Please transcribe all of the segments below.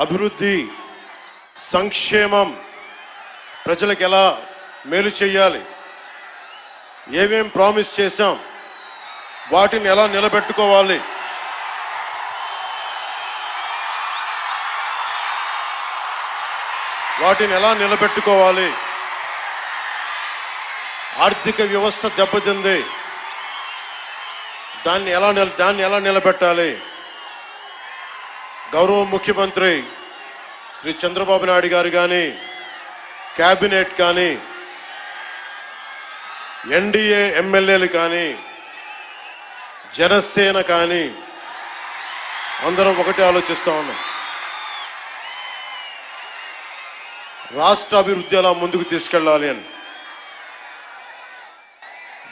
అభివృద్ధి, సంక్షేమం, ప్రజలకు ఎలా మేలు చేయాలి, ఏమేం ప్రామిస్ చేశాం, వాటిని ఎలా నిలబెట్టుకోవాలి, ఆర్థిక వ్యవస్థ దెబ్బతింది, దాన్ని ఎలా నిలబెట్టాలి. గౌరవ ముఖ్యమంత్రి శ్రీ చంద్రబాబు నాయుడు గారు కానీ, కేబినెట్ కానీ, ఎన్డీఏ ఎమ్మెల్యేలు కానీ, జనసేన కానీ అందరం ఒకటే ఆలోచిస్తూ ఉన్నాం. రాష్ట్ర అభివృద్ధి ఎలా ముందుకు తీసుకెళ్ళాలి అని.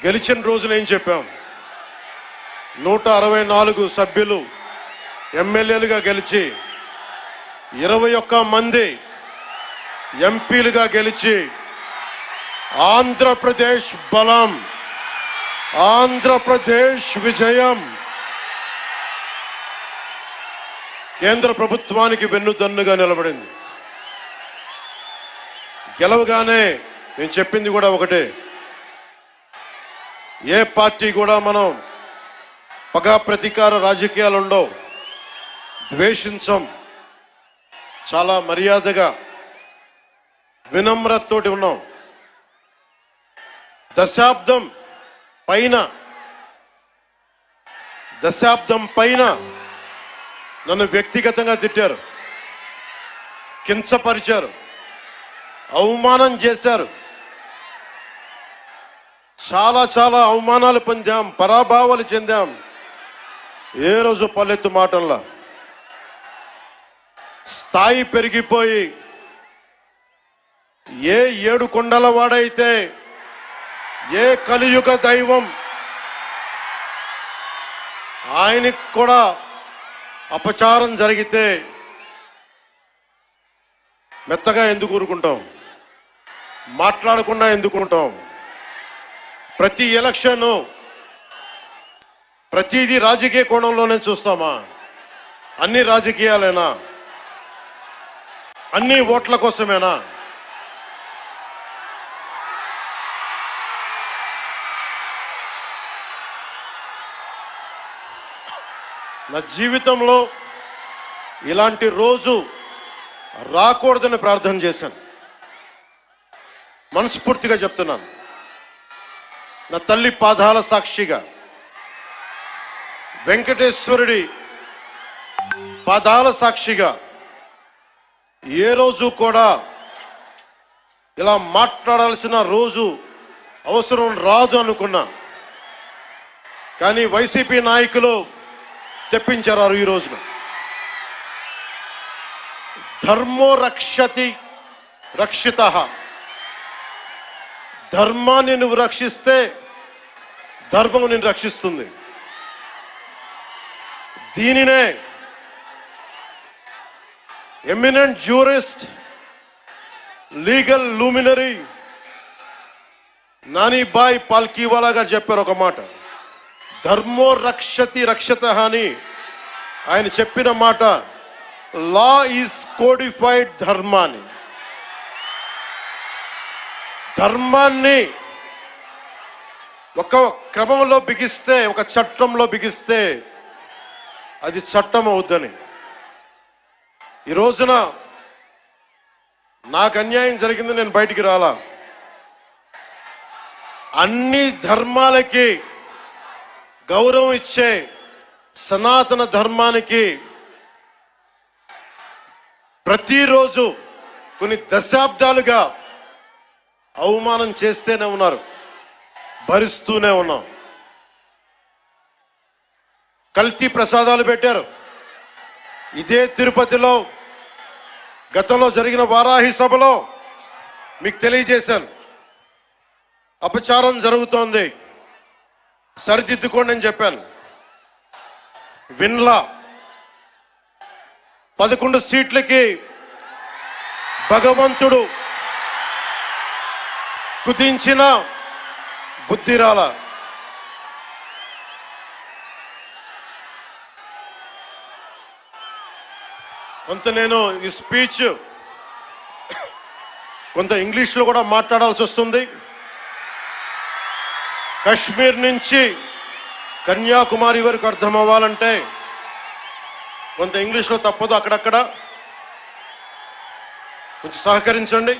గెలిచిన రోజున ఏం చెప్పాం? 164 సభ్యులు ఎమ్మెల్యేలుగా గెలిచి 21 మంది ఎంపీలుగా గెలిచి ఆంధ్రప్రదేశ్ బలం, ఆంధ్రప్రదేశ్ విజయం, కేంద్ర ప్రభుత్వానికి వెన్నుదన్నుగా నిలబడింది. గెలవగానే నేను చెప్పింది కూడా ఒకటే, ఏ పార్టీ కూడా మనం పగా ప్రతీకార రాజకీయాలు ఉండవు, ద్వేషించం, చాలా మర్యాదగా వినమ్రతతోటి ఉన్నాం. దశాబ్దం పైన నన్ను వ్యక్తిగతంగా తిట్టారు, కించపరిచారు, అవమానం చేశారు. చాలా అవమానాలు పొందాం, పరాభావాలు చెందాం. ఏ రోజు పల్లెత్తు మాటల్లా స్థాయి పెరిగిపోయి ఏ 7 కొండల వాడైతే, ఏ కలియుగ దైవం ఆయనకి కూడా అపచారం జరిగితే మెత్తగా ఎందుకు ఊరుకుంటాం? మాట్లాడకుండా ఎందుకుంటాం? ప్రతి ఎలక్షన్ ప్రతిదీ రాజకీయ కోణంలోనే చూస్తామా? అన్ని రాజకీయాలేనా? అన్ని ఓట్ల కోసమేనా? నా జీవితంలో ఇలాంటి రోజు రాకూడదని ప్రార్థన చేశాను. మనస్ఫూర్తిగా చెప్తున్నాను. నా తల్లి పాదాల సాక్షిగా, వెంకటేశ్వరుడి పాదాల సాక్షిగా ఏ రోజు కూడా ఇలా మాట్లాడాల్సిన రోజు అవసరం రాదు అనుకున్నా. కానీ వైసీపీ నాయకులు తెప్పించారు ఈ రోజున. ధర్మో రక్షతి రక్షితః. ధర్మాన్ని నువ్వు రక్షిస్తే ధర్మం నిన్ను రక్షిస్తుంది. దీనినే eminent jurist, legal luminary Nanibhai Palkhivala గారు చెప్పారు ఒక మాట. ధర్మో రక్షతి రక్షతః అని ఆయన చెప్పిన మాట. లా ఈజ్ కోడిఫైడ్ ధర్మాన్ని. ధర్మాన్ని ఒక క్రమంలో బిగిస్తే, ఒక చట్టంలో బిగిస్తే అది చట్టం అవుద్దని. ఈ రోజున నాకు అన్యాయం జరిగింది, నేను బయటికి రాలా. అన్ని ధర్మాలకి గౌరవం ఇచ్చే సనాతన ధర్మానికి ప్రతిరోజు కొన్ని దశాబ్దాలుగా అవమానం చేస్తూనే ఉన్నారు, భరిస్తూనే ఉన్నాం. కల్తీ ప్రసాదాలు పెట్టారు. ఇదే తిరుపతిలో గతంలో జరిగిన వారాహి సభలో మీకు తెలియజేశాను, అపచారం జరుగుతోంది, సరిదిద్దుకోండి అని చెప్పాను. విన్లా 11 సీట్లకి భగవంతుడు కుదించిన బుద్ధిరాల. కొంత నేను ఈ స్పీచ్ కొంత ఇంగ్లీష్లో కూడా మాట్లాడాల్సి వస్తుంది. కశ్మీర్ నుంచి కన్యాకుమారి వరకు అర్థం అవ్వాలంటే కొంత ఇంగ్లీష్లో తప్పదు, అక్కడక్కడ కొంచెం సహకరించండి.